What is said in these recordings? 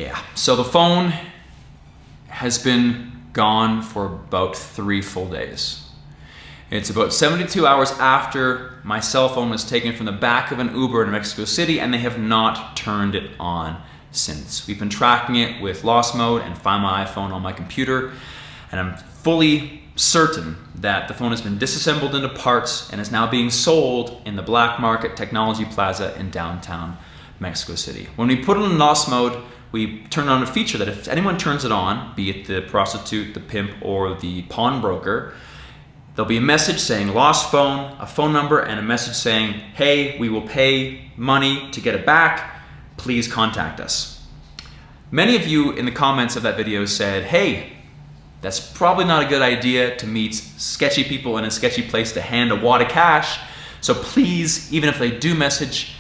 Yeah, so the phone has been gone for about 3 full days. It's about 72 hours after my cell phone was taken from the back of an Uber in Mexico City, and they have not turned it on since. We've been tracking it with Lost Mode and Find My iPhone on my computer, and I'm fully certain that the phone has been disassembled into parts and is now being sold in the black market technology plaza in downtown Mexico City. When we put it in Lost Mode, we turn on a feature that if anyone turns it on, be it the prostitute, the pimp, or the pawnbroker, there'll be a message saying lost phone, a phone number, and a message saying, hey, we will pay money to get it back. Please contact us. Many of you in the comments of that video said, hey, that's probably not a good idea to meet sketchy people in a sketchy place to hand a wad of cash. So please, even if they do message,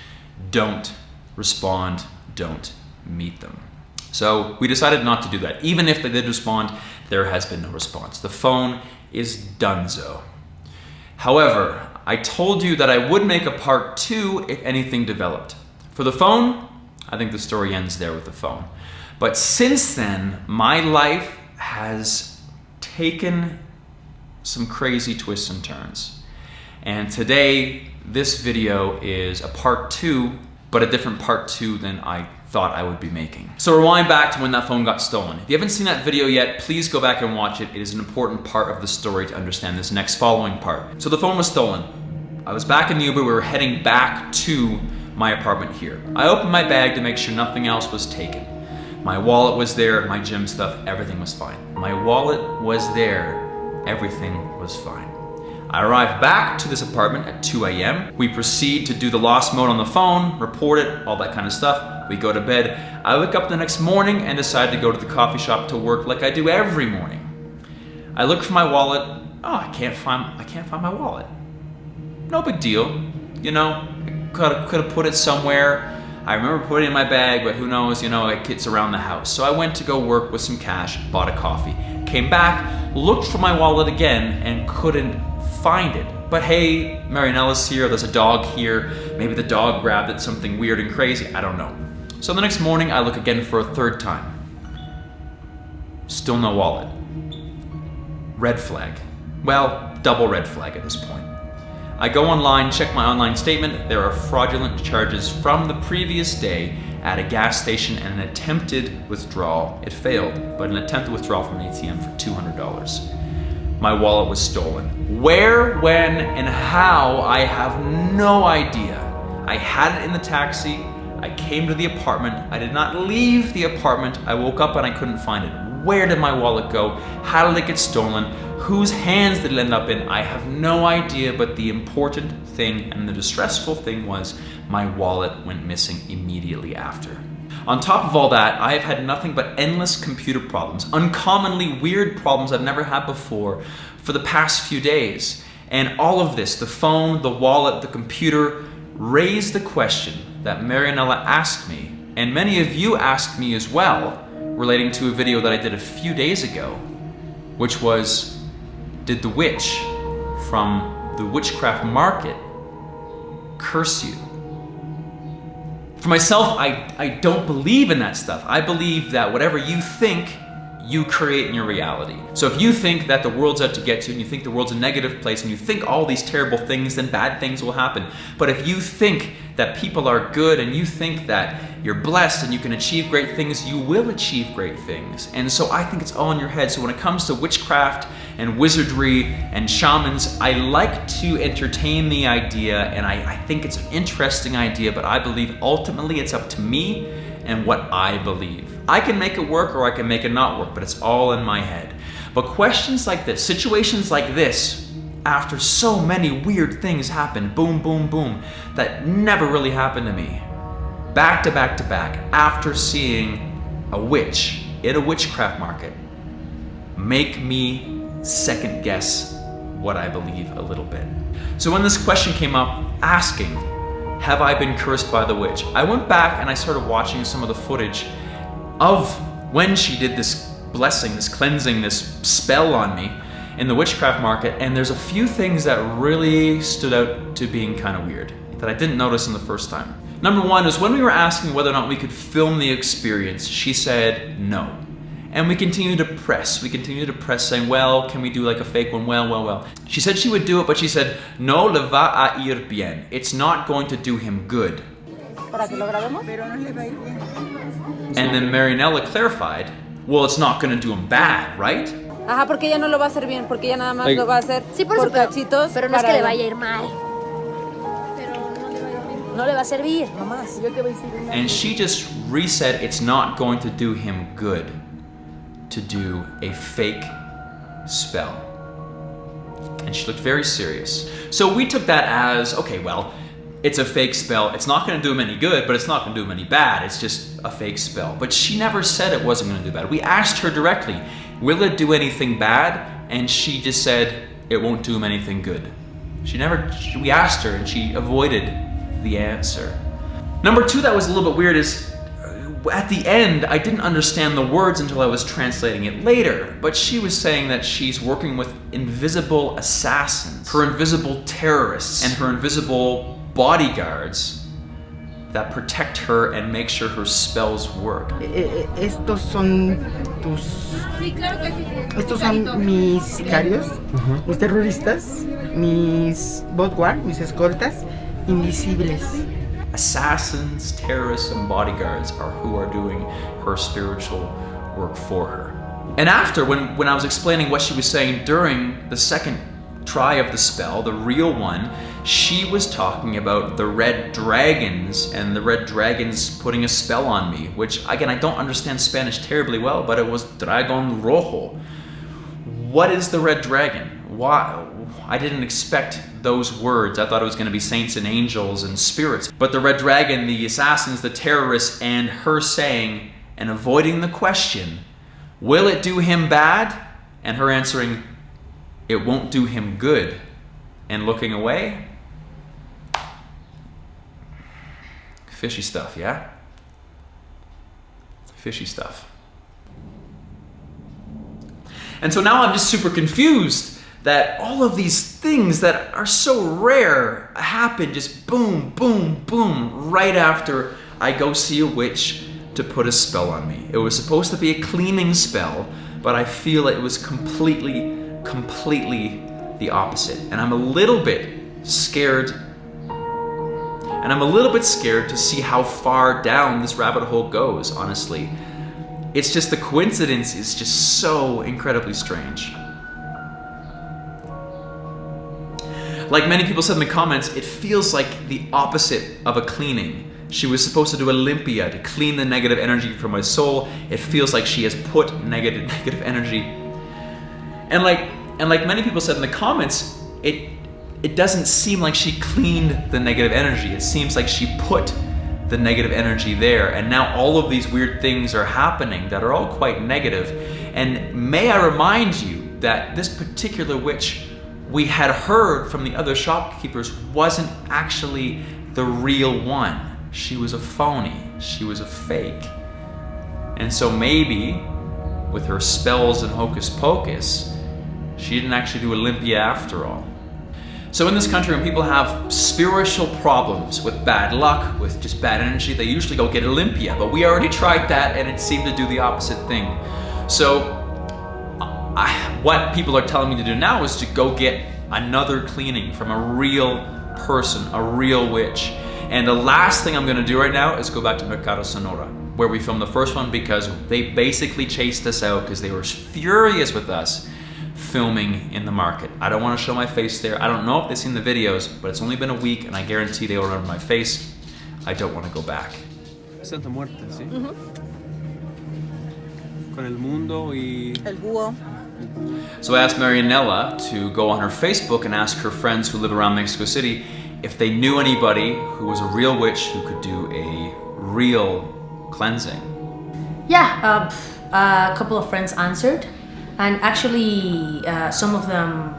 don't respond, don't meet them. So we decided not to do that. Even if they did respond, there has been no response. The phone is donezo. However, I told you that I would make a part 2 if anything developed. For the phone, I think the story ends there with the phone. But since then, my life has taken some crazy twists and turns. And today, this video is a part 2, but a different part 2 than I thought I would be making. So rewind back to when that phone got stolen. If you haven't seen that video yet, please go back and watch it. It is an important part of the story to understand this next following part. So the phone was stolen. I was back in the Uber. We were heading back to my apartment here. I opened my bag to make sure nothing else was taken. My wallet was there, my gym stuff, everything was fine. My wallet was there, everything was fine. I arrived back to this apartment at 2 a.m. We proceed to do the Lost Mode on the phone, report it, all that kind of stuff. We go to bed. I wake up the next morning and decide to go to the coffee shop to work like I do every morning. I look for my wallet. Oh, I can't find my wallet. No big deal. You know, I could have put it somewhere. I remember putting it in my bag, but who knows, you know, it's around the house. So I went to go work with some cash, bought a coffee. Came back, looked for my wallet again, and couldn't find it. But hey, Marianella's here, there's a dog here. Maybe the dog grabbed it, something weird and crazy, I don't know. So the next morning, I look again for a 3rd time. Still no wallet. Red flag. Well, double red flag at this point. I go online, check my online statement. There are fraudulent charges from the previous day at a gas station and an attempted withdrawal. It failed, but an attempted withdrawal from an ATM for $200. My wallet was stolen. Where, when, and how, I have no idea. I had it in the taxi. I came to the apartment. I did not leave the apartment. I woke up and I couldn't find it. Where did my wallet go? How did it get stolen? Whose hands did it end up in? I have no idea, but the important thing and the distressful thing was my wallet went missing immediately after. On top of all that, I have had nothing but endless computer problems, uncommonly weird problems I've never had before for the past few days. And all of this, the phone, the wallet, the computer, raised the question that Marianella asked me, and many of you asked me as well, relating to a video that I did a few days ago, which was, did the witch from the witchcraft market curse you? For myself, I don't believe in that stuff. I believe that whatever you think, you create in your reality. So if you think that the world's out to get you, and you think the world's a negative place, and you think all these terrible things, then bad things will happen. But if you think that people are good, and you think that you're blessed and you can achieve great things, you will achieve great things. And so I think it's all in your head. So when it comes to witchcraft and wizardry and shamans, I like to entertain the idea, and I think it's an interesting idea, but I believe ultimately it's up to me and what I believe. I can make it work or I can make it not work, but it's all in my head. But questions like this, situations like this, after so many weird things happen, boom, boom, boom, that never really happened to me, back to back to back, after seeing a witch in a witchcraft market, make me second guess what I believe a little bit. So when this question came up, asking, have I been cursed by the witch? I went back and I started watching some of the footage of when she did this blessing, this cleansing, this spell on me in the witchcraft market, and there's a few things that really stood out to being kind of weird that I didn't notice in the first time. Number one is when we were asking whether or not we could film the experience, she said no. And we continued to press. We continued to press saying, well, can we do like a fake one? Well. She said she would do it, but she said, no le va a ir bien. It's not going to do him good. And then Marianela clarified, well, it's not going to do him bad, right? Ajá, porque ella no lo va a hacer bien, porque ella nada más lo va a hacer por cachitos. Pero no es que le vaya a ir mal. Pero no le va a servir, nomás. And she just resaid it's not going to do him good to do a fake spell. And she looked very serious. So we took that as, okay, well, it's a fake spell. It's not going to do him any good, but it's not going to do him any bad. It's just a fake spell. But she never said it wasn't going to do bad. We asked her directly, will it do anything bad? And she just said it won't do him anything good. We asked her and she avoided the answer. Number two that was a little bit weird is at the end, I didn't understand the words until I was translating it later, but she was saying that she's working with invisible assassins, her invisible terrorists, and her invisible bodyguards that protect her and make sure her spells work. Estos son mis sicarios, mis terroristas, mis bodyguards, mis escoltas, invisibles. Assassins, terrorists, and bodyguards are who are doing her spiritual work for her. And after, when I was explaining what she was saying during the second try of the spell, the real one, she was talking about the red dragons and the red dragons putting a spell on me, which again, I don't understand Spanish terribly well, but it was Dragón Rojo. What is the red dragon? Why? I didn't expect those words. I thought it was going to be saints and angels and spirits. But the red dragon, the assassins, the terrorists, and her saying and avoiding the question, will it do him bad? And her answering, it won't do him good. And looking away. Fishy stuff, yeah? Fishy stuff. And so now I'm just super confused that all of these things that are so rare happen just boom, boom, boom, right after I go see a witch to put a spell on me. It was supposed to be a cleaning spell, but I feel it was completely the opposite. And I'm a little bit scared. And I'm a little bit scared to see how far down this rabbit hole goes, honestly. It's just the coincidence is just so incredibly strange. Like many people said in the comments, it feels like the opposite of a cleaning. She was supposed to do a limpia to clean the negative energy from my soul. It feels like she has put negative energy. And like many people said in the comments, it doesn't seem like she cleaned the negative energy. It seems like she put the negative energy there, and now all of these weird things are happening that are all quite negative. And may I remind you that this particular witch we had heard from the other shopkeepers wasn't actually the real one. She was a phony. She was a fake. And so maybe with her spells and hocus pocus, she didn't actually do a limpia after all. So in this country, when people have spiritual problems with bad luck, with just bad energy, they usually go get a limpia. But we already tried that and it seemed to do the opposite thing. So what people are telling me to do now is to go get another cleaning from a real person, a real witch. And the last thing I'm gonna do right now is go back to Mercado Sonora, where we filmed the first one, because they basically chased us out because they were furious with us filming in the market. I don't want to show my face there. I don't know if they've seen the videos, but it's only been a week and I guarantee they will remember my face. I don't want to go back. Santa Muerte, ¿sí? Con el mundo y... El búho. So I asked Marianela to go on her Facebook and ask her friends who live around Mexico City if they knew anybody who was a real witch who could do a real cleansing. Yeah, a couple of friends answered. And actually, some of them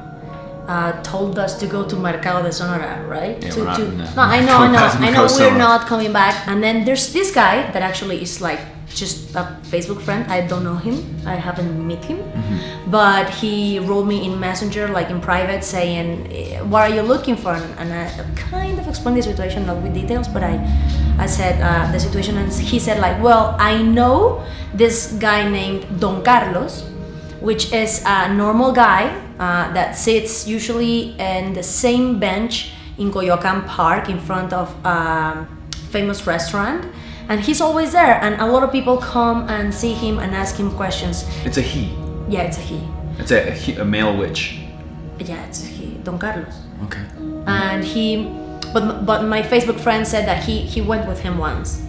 told us to go to Mercado Sonora, right? Yeah, I know we're not coming back. And then there's this guy that actually is like just a Facebook friend. I don't know him. I haven't met him. But he wrote me in Messenger, like in private, saying, "What are you looking for?" And I kind of explained the situation, not with details, but I said the situation, and he said like, "Well, I know this guy named Don Carlos, which is a normal guy that sits usually in the same bench in Coyoacan Park in front of a famous restaurant, and he's always there, and a lot of people come and see him and ask him questions." It's a he. Yeah, it's a he. It's a male witch. Yeah, it's a he, Don Carlos. Okay. And but my Facebook friend said that he went with him once,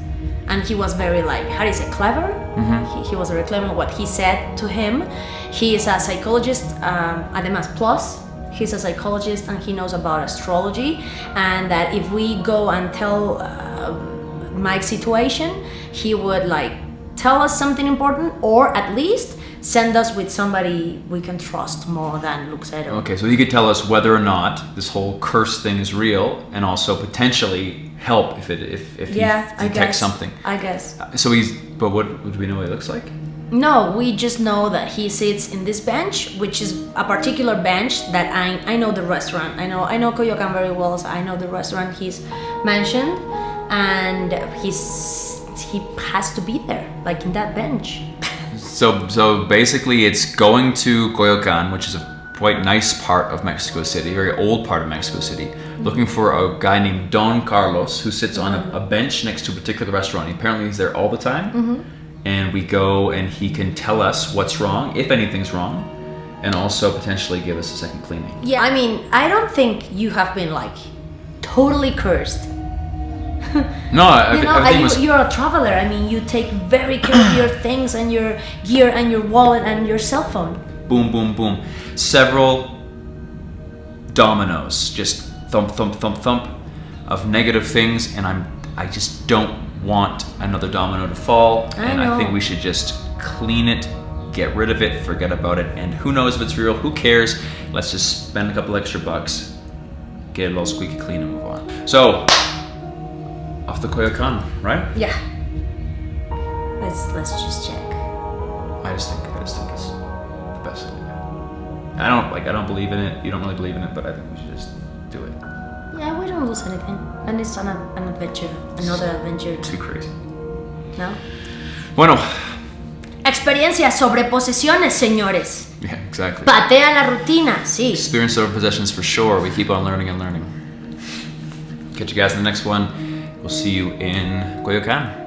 and he was very like, how do you say, clever? He was very clever. What he said to him, he is a psychologist, además plus, he's a psychologist and he knows about astrology, and that if we go and tell my situation, he would like tell us something important, or at least send us with somebody we can trust more than Luxero. Okay, so he could tell us whether or not this whole curse thing is real, and also potentially help if he detects something. I guess. So but what do we know what he looks like? No, we just know that he sits in this bench, which is a particular bench that I know the restaurant. I know Coyoacan very well, so I know the restaurant he's mentioned, and he has to be there, like in that bench. So basically, it's going to Coyoacan, which is a quite nice part of Mexico City, very old part of Mexico City, looking for a guy named Don Carlos who sits on a bench next to a particular restaurant. Apparently, he's there all the time. And we go, and he can tell us what's wrong, if anything's wrong, and also potentially give us a second cleaning. Yeah, I mean, I don't think you have been like totally cursed. No, you're a traveler. I mean, you take very care of your things and your gear and your wallet and your cell phone. Boom, boom, boom. Several dominoes, just thump, thump, thump, thump of negative things, and I just don't want another domino to fall. I think we should just clean it, get rid of it, forget about it, and who knows if it's real, who cares? Let's just spend a couple extra bucks, get it all squeaky clean, and move on. So, off the Coyoacan, right? Yeah. Let's just check. I just think it's the best thing. I don't believe in it. You don't really believe in it, but I think we should just do it. Yeah, we don't lose anything, and it's an adventure, another adventure. Too crazy. No. Bueno. Experiencia sobre posesiones, señores. Yeah, exactly. Patea la rutina, sí. Experience over possessions for sure. We keep on learning and learning. Catch you guys in the next one. We'll see you in Coyoacan.